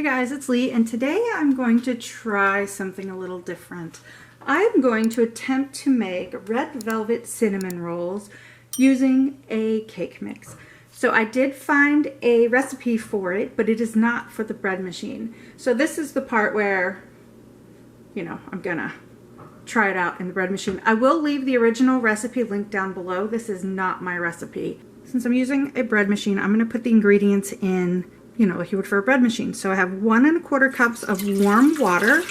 Hey guys, it's Lee, and today I'm going to try something a little different. I'm going to attempt to make red velvet cinnamon rolls using a cake mix. So I did find a recipe for it, but it is not for the bread machine. So this is the part where, I'm gonna try it out in the bread machine. I will leave the original recipe linked down below. This is not my recipe. Since I'm using a bread machine, I'm gonna put the ingredients in like you would for a bread machine. So I have 1 1/4 cups of warm water.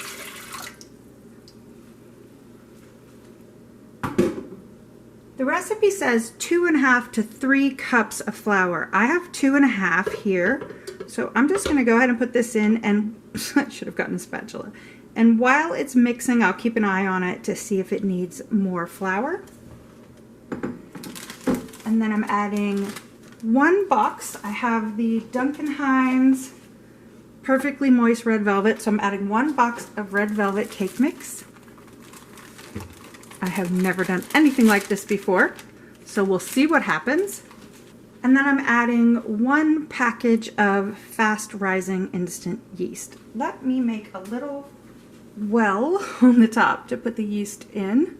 The recipe says 2 1/2 to 3 cups of flour. I have 2 1/2 here. So I'm just gonna go ahead and put this in, and I should have gotten a spatula. And while it's mixing, I'll keep an eye on it to see if it needs more flour. And then I'm adding 1 box. I have the Duncan Hines Perfectly Moist Red Velvet, so I'm adding 1 box of red velvet cake mix. I have never done anything like this before, so we'll see what happens. And then I'm adding 1 package of fast rising instant yeast. Let me make a little well on the top to put the yeast in.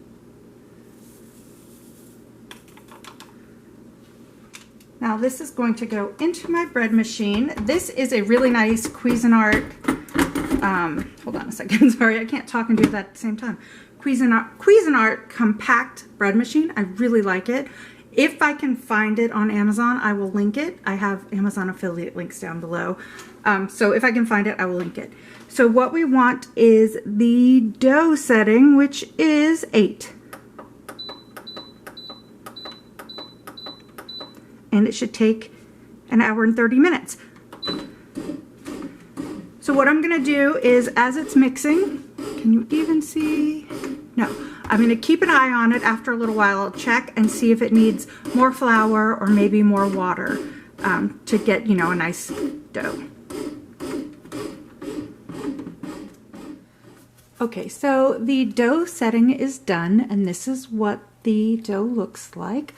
Now this is going to go into my bread machine. This is a really nice Cuisinart, hold on a second, sorry, I can't talk and do that at the same time. Cuisinart compact bread machine. I really like it. If I can find it on Amazon, I will link it. I have Amazon affiliate links down below. So if I can find it, I will link it. So what we want is the dough setting, which is 8. And it should take 1 hour and 30 minutes. So what I'm gonna do is, as it's mixing, can you even see? No, I'm gonna keep an eye on it. After a little while, I'll check and see if it needs more flour or maybe more water to get, a nice dough. Okay, so the dough setting is done, and this is what the dough looks like.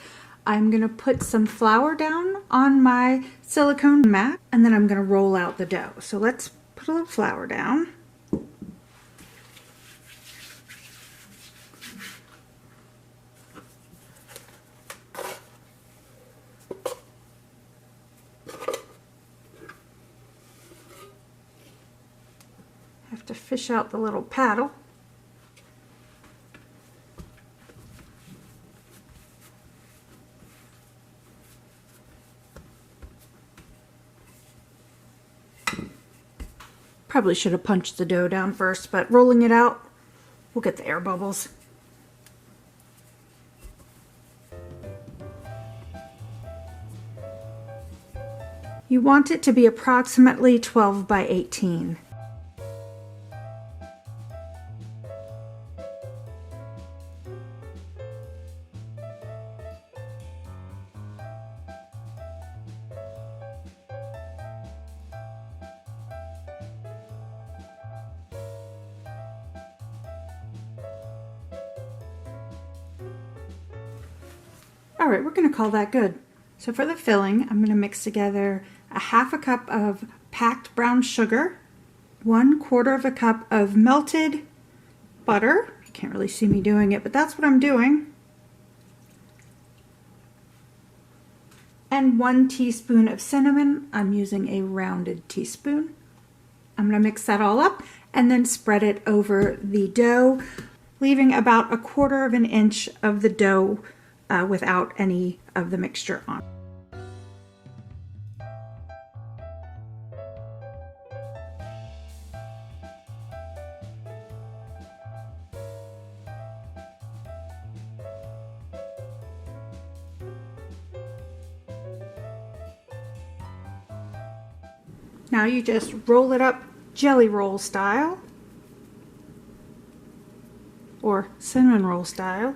I'm gonna put some flour down on my silicone mat, and then I'm gonna roll out the dough. So let's put a little flour down. Have to fish out the little paddle. Probably should have punched the dough down first, but rolling it out, we'll get the air bubbles. You want it to be approximately 12 by 18. All right, we're gonna call that good. So for the filling, I'm gonna mix together 1/2 cup of packed brown sugar, 1/4 cup of melted butter. You can't really see me doing it, but that's what I'm doing. And 1 teaspoon of cinnamon. I'm using a rounded teaspoon. I'm gonna mix that all up and then spread it over the dough, leaving about 1/4 inch of the dough without any of the mixture on. Now you just roll it up jelly roll style, or cinnamon roll style.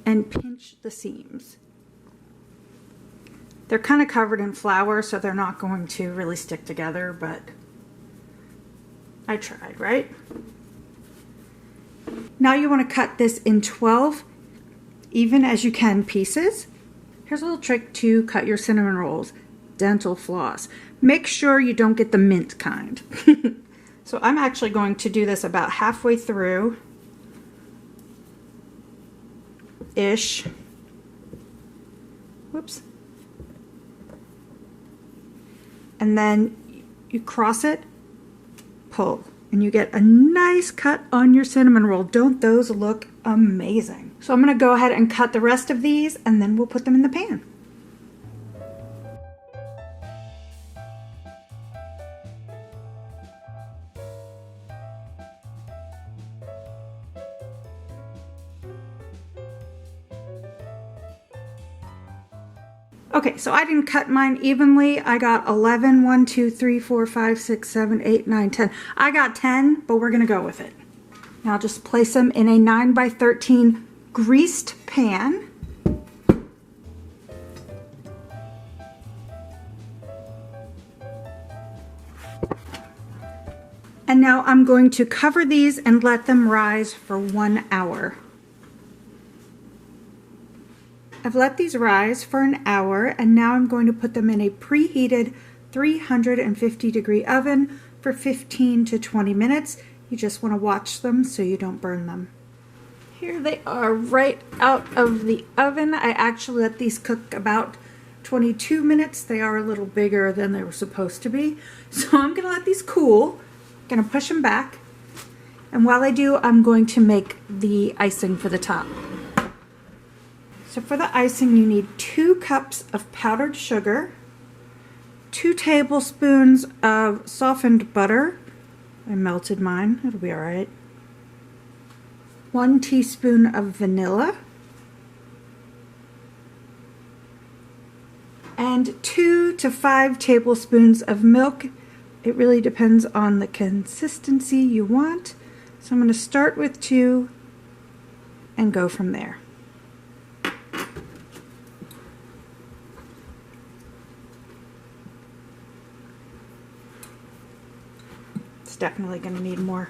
and pinch the seams. They're kind of covered in flour, so they're not going to really stick together, but I tried, right? Now you want to cut this in 12 even as you can pieces. Here's a little trick to cut your cinnamon rolls. Dental floss. Make sure you don't get the mint kind. So I'm actually going to do this about halfway through ish. Whoops. And then you cross it, pull, and you get a nice cut on your cinnamon roll. Don't those look amazing? So I'm going to go ahead and cut the rest of these, and then we'll put them in the pan. Okay, so I didn't cut mine evenly. I got 11, 1, 2, 3, 4, 5, 6, 7, 8, 9, 10. I got 10, but we're gonna go with it. Now I'll just place them in a 9 by 13 greased pan. And now I'm going to cover these and let them rise for 1 hour. I've let these rise for an hour, and now I'm going to put them in a preheated 350-degree oven for 15 to 20 minutes. You just want to watch them so you don't burn them. Here they are right out of the oven. I actually let these cook about 22 minutes. They are a little bigger than they were supposed to be. So I'm going to let these cool. I'm going to push them back. And while I do, I'm going to make the icing for the top. So for the icing, you need 2 cups of powdered sugar, 2 tablespoons of softened butter. I melted mine, it'll be all right. 1 teaspoon of vanilla, and 2 to 5 tablespoons of milk. It really depends on the consistency you want. So I'm going to start with 2 and go from there. It's definitely going to need more.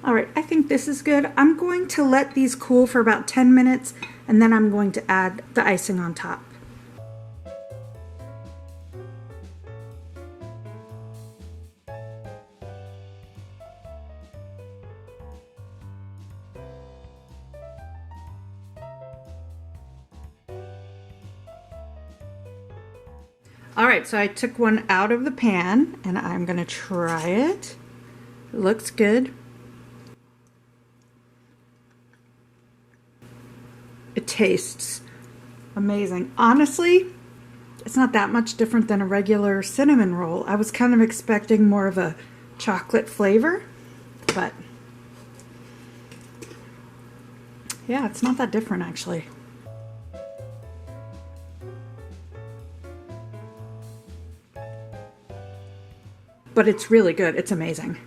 All right, I think this is good. I'm going to let these cool for about 10 minutes, and then I'm going to add the icing on top. All right, so I took one out of the pan, and I'm gonna try it. It looks good. It tastes amazing. Honestly, it's not that much different than a regular cinnamon roll. I was kind of expecting more of a chocolate flavor, but yeah, it's not that different actually. But it's really good. It's amazing.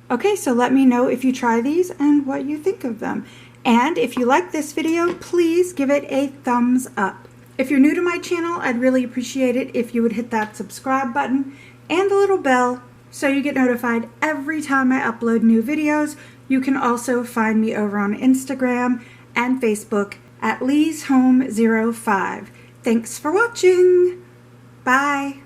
Okay, so let me know if you try these and what you think of them. And if you like this video, please give it a thumbs up. If you're new to my channel, I'd really appreciate it if you would hit that subscribe button and the little bell so you get notified every time I upload new videos. You can also find me over on Instagram and Facebook at LeighsHome05. Thanks for watching. Bye.